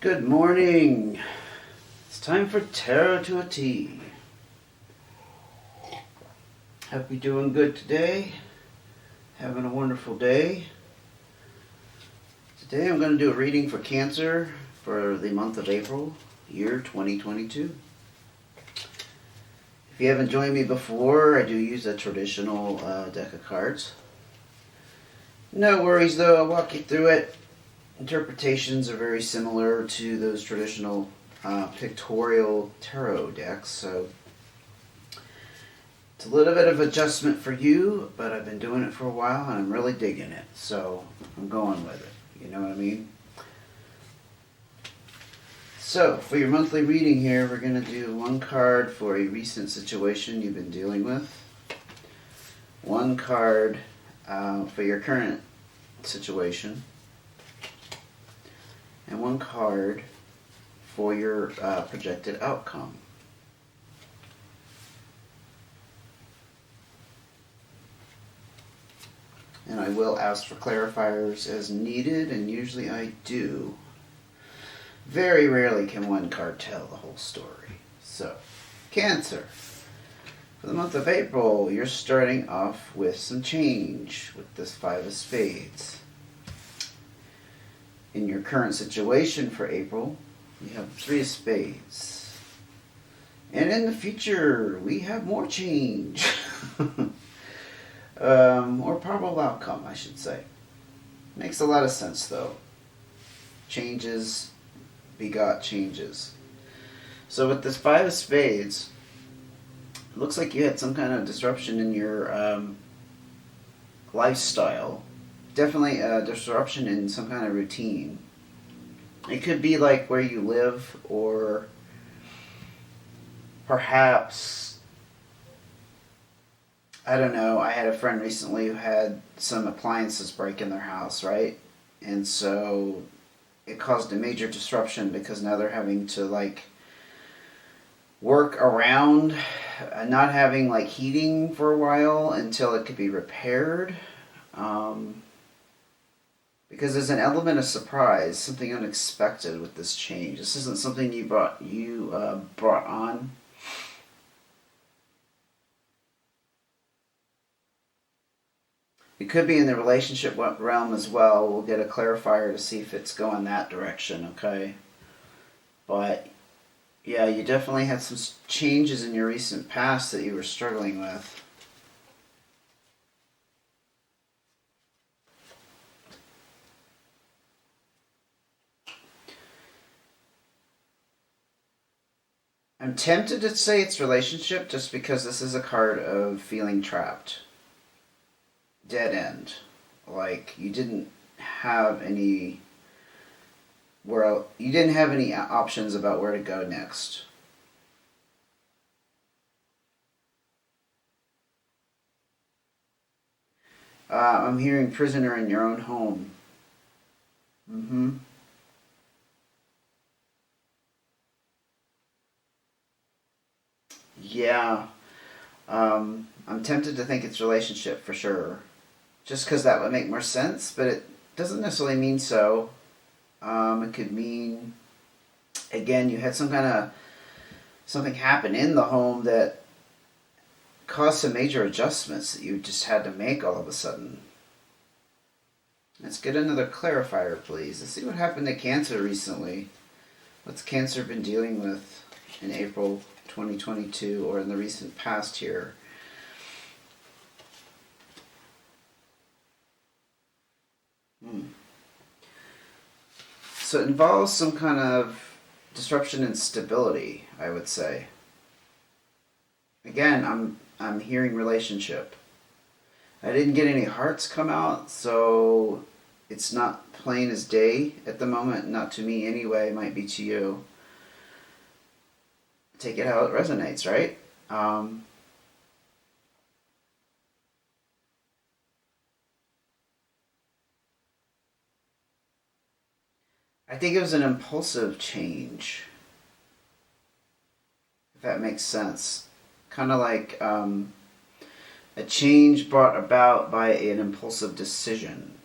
Good morning. It's time for Tarot to a T. Hope you're doing good today. Having a wonderful day. Today I'm going to do a reading for Cancer for the month of April, year 2022. If you haven't joined me before, I do use a traditional deck of cards. No worries though, I'll walk you through it. Interpretations are very similar to those traditional pictorial tarot decks, so it's a little bit of adjustment for you, but I've been doing it for a while and I'm really digging it, so I'm going with it. You know what I mean? So, for your monthly reading here, we're going to do one card for a recent situation you've been dealing with, one card for your current situation, and one card for your projected outcome. And I will ask for clarifiers as needed, and usually I do. Very rarely can one card tell the whole story. So, Cancer. For the month of April, you're starting off with some change with this Five of Spades. In your current situation for April, you have Three of Spades. And in the future, we have more change. Or probable outcome, I should say. Makes a lot of sense, though. Changes begot changes. So with this Five of Spades, it looks like you had some kind of disruption in your lifestyle. Definitely a disruption in some kind of routine. It could be like where you live, or perhaps, I don't know, I had a friend recently who had some appliances break in their house, right? And so it caused a major disruption because now they're having to work around not having heating for a while until it could be repaired. Because there's an element of surprise, something unexpected with this change. This isn't something you brought on. It could be in the relationship realm as well. We'll get a clarifier to see if it's going that direction, okay? But yeah, you definitely had some changes in your recent past that you were struggling with. I'm tempted to say it's relationship just because this is a card of feeling trapped. Dead end. Like you didn't have any options about where to go next. I'm hearing prisoner in your own home. Yeah. I'm tempted to think it's relationship for sure. Just because that would make more sense, but it doesn't necessarily mean so. It could mean, again, you had something happen in the home that caused some major adjustments that you just had to make all of a sudden. Let's get another clarifier, please. Let's see what happened to Cancer recently. What's Cancer been dealing with in April 2022 or in the recent past here? So it involves some kind of disruption in stability, I would say. Again, I'm hearing relationship. I didn't get any hearts come out, so it's not plain as day at the moment. Not to me anyway, it might be to you. Take it how it resonates, right? I think it was an impulsive change, if that makes sense. Kind of like a change brought about by an impulsive decision.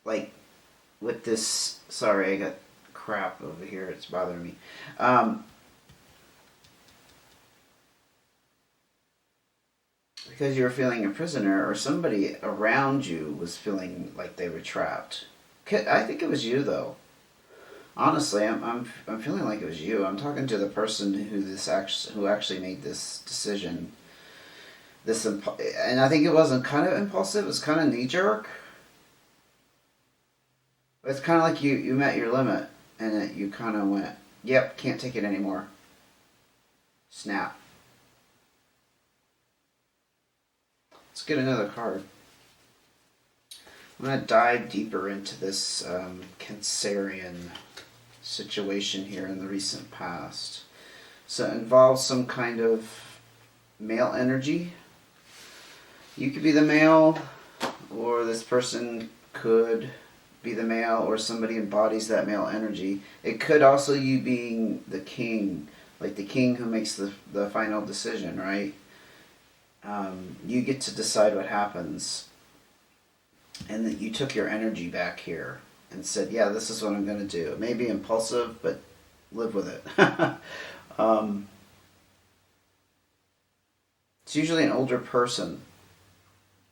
like with this. Sorry, I got crap over here. It's bothering me. Um, because you were feeling a prisoner, or somebody around you was feeling like they were trapped. I think it was you, though. Honestly, I'm feeling like it was you. I'm talking to the person who actually made this decision. And I think it wasn't kind of impulsive. It was kind of knee jerk. It's kind of like you met your limit, and you kind of went, "Yep, can't take it anymore." Snap. Let's get another card. I'm gonna dive deeper into this Cancerian situation here in the recent past. So it involves some kind of male energy. You could be the male, or this person could be the male, or somebody embodies that male energy. It could also you being the king, like the king who makes the final decision, right? You get to decide what happens. And that you took your energy back here and said, yeah, this is what I'm going to do. It may be impulsive, but live with it. It's usually an older person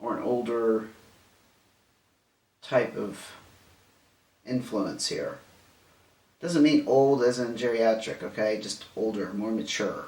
or an older type of influence here. Doesn't mean old as in geriatric, okay? Just older, more mature.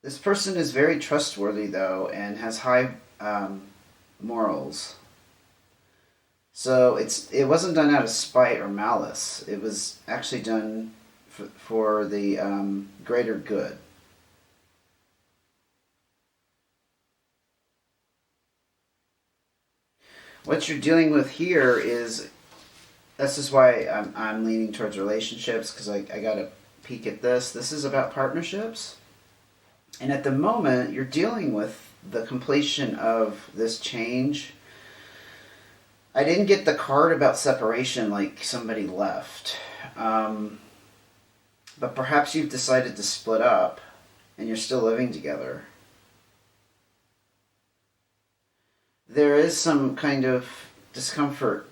This person is very trustworthy, though, and has high morals. So it wasn't done out of spite or malice. It was actually done for the greater good. What you're dealing with here is, this is why I'm leaning towards relationships, because I got to peek at this. This is about partnerships. And at the moment, you're dealing with the completion of this change. I didn't get the card about separation, like somebody left. But perhaps you've decided to split up and you're still living together. There is some kind of discomfort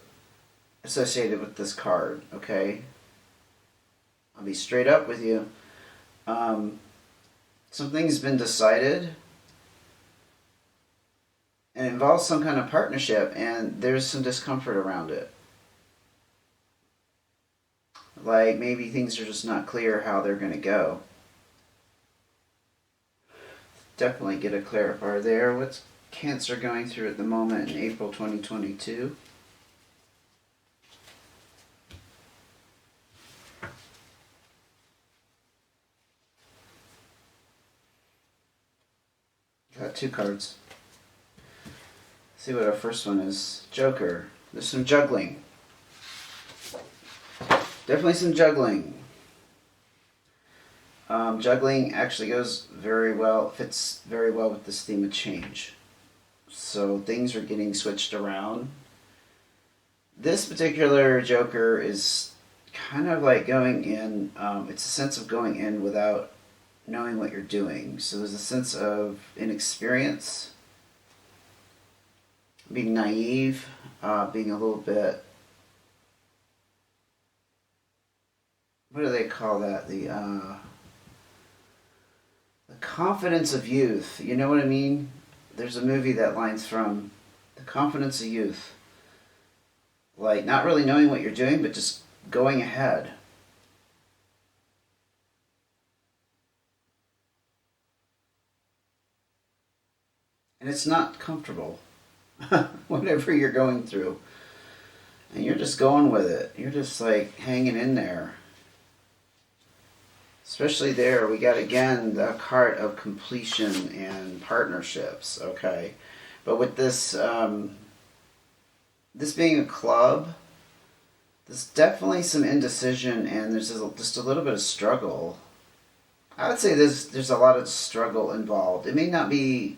associated with this card, okay? I'll be straight up with you. Something's been decided, and it involves some kind of partnership, and there's some discomfort around it. Like maybe things are just not clear how they're going to go. Definitely get a clarifier there. What's Cancer going through at the moment in April 2022? Got two cards. See what our first one is. Joker. There's some juggling. Definitely some juggling. Juggling actually goes very well, fits very well with this theme of change. So things are getting switched around. This particular Joker is kind of like going in, it's a sense of going in without knowing what you're doing. So there's a sense of inexperience, being naive, being a little bit, what do they call that? The confidence of youth. You know what I mean? There's a movie that line's from The Confidence of Youth. Like not really knowing what you're doing, but just going ahead. And it's not comfortable, whatever you're going through. And you're just going with it. You're just like hanging in there. Especially there, we got again the card of completion and partnerships, okay? But with this, this being a club, there's definitely some indecision and there's just a little bit of struggle. I would say there's a lot of struggle involved. It may not be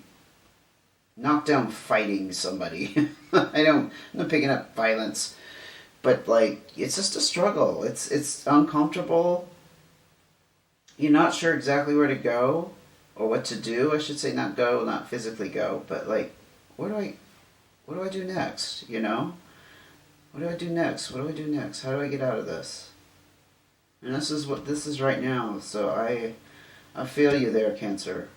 knockdown fighting somebody. I'm not picking up violence, but like it's just a struggle. It's uncomfortable. You're not sure exactly where to go or what to do. I should say not physically go, but like, where do I what do I do next? You know? What do I do next? What do I do next? How do I get out of this? And this is what this is right now. So I feel you there, Cancer.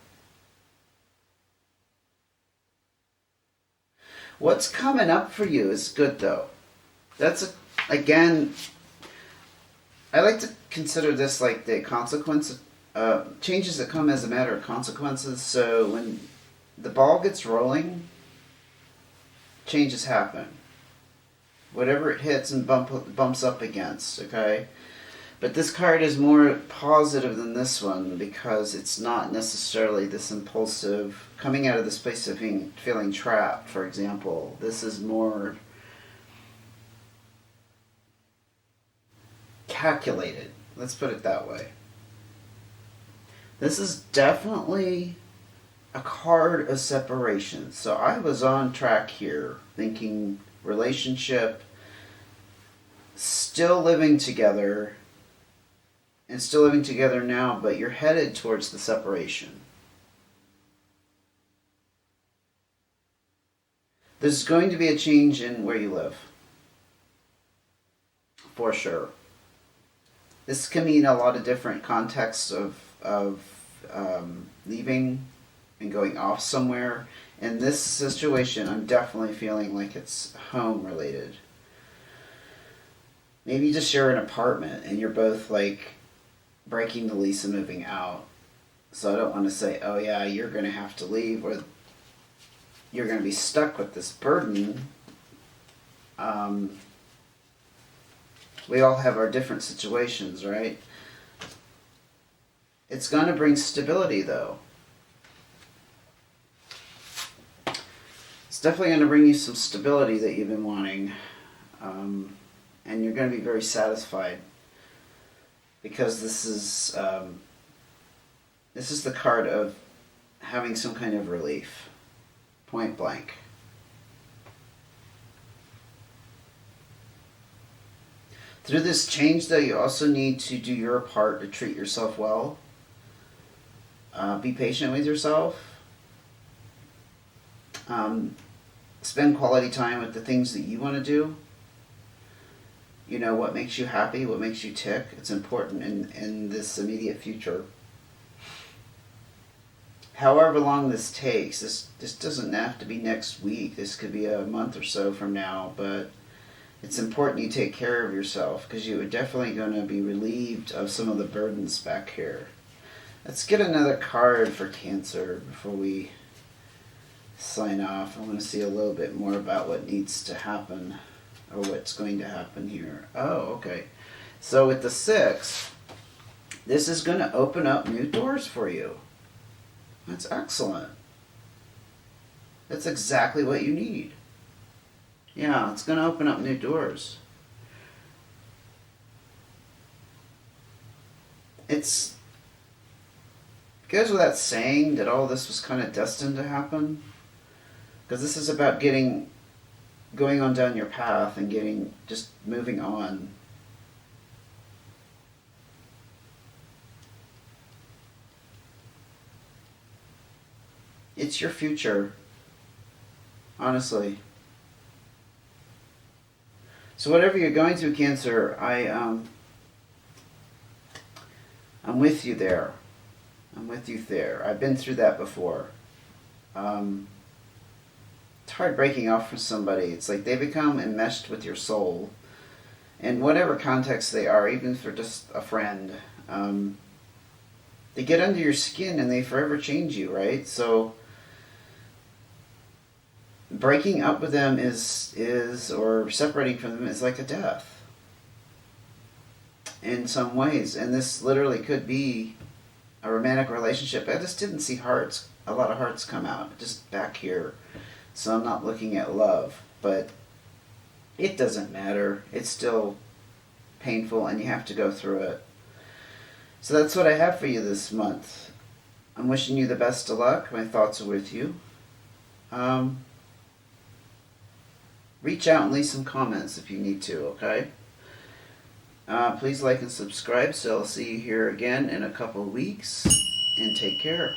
What's coming up for you is good though. Again, I like to consider this like the consequence, changes that come as a matter of consequences. So when the ball gets rolling, changes happen. Whatever it hits and bumps up against, okay? But this card is more positive than this one because it's not necessarily this impulsive, coming out of this place of feeling trapped, for example. This is more calculated. Let's put it that way. This is definitely a card of separation. So I was on track here, thinking relationship, still living together, and still living together now, but you're headed towards the separation. There's going to be a change in where you live. For sure. This can mean a lot of different contexts of leaving and going off somewhere. In this situation, I'm definitely feeling like it's home related. Maybe you just share an apartment and you're both like breaking the lease and moving out. So I don't want to say, oh yeah, you're going to have to leave or you're going to be stuck with this burden. We all have our different situations, right? It's going to bring stability though. It's definitely going to bring you some stability that you've been wanting. And you're going to be very satisfied because this is the card of having some kind of relief, point blank. Through this change, though, you also need to do your part to treat yourself well. Be patient with yourself. Spend quality time with the things that you want to do. You know, what makes you happy, what makes you tick. It's important in this immediate future. However long this takes, this doesn't have to be next week. This could be a month or so from now, but it's important you take care of yourself because you are definitely going to be relieved of some of the burdens back here. Let's get another card for Cancer before we sign off. I want to see a little bit more about what needs to happen or what's going to happen here. Oh, okay. So with the 6, this is going to open up new doors for you. That's excellent. That's exactly what you need. Yeah, it's going to open up new doors. It goes without saying that all this was kind of destined to happen. Because this is about going on down your path and just moving on. It's your future. Honestly. So whatever you're going through, Cancer, I'm with you there. I'm with you there. I've been through that before. It's hard breaking off from somebody. It's like they become enmeshed with your soul. In whatever context they are, even if they're just a friend. They get under your skin and they forever change you, right? So breaking up with them or separating from them is like a death in some ways. And this literally could be a romantic relationship. I just didn't see a lot of hearts come out, just back here. So I'm not looking at love, but it doesn't matter. It's still painful and you have to go through it. So that's what I have for you this month. I'm wishing you the best of luck. My thoughts are with you. Reach out and leave some comments if you need to, okay? Please like and subscribe, so I'll see you here again in a couple of weeks, and take care.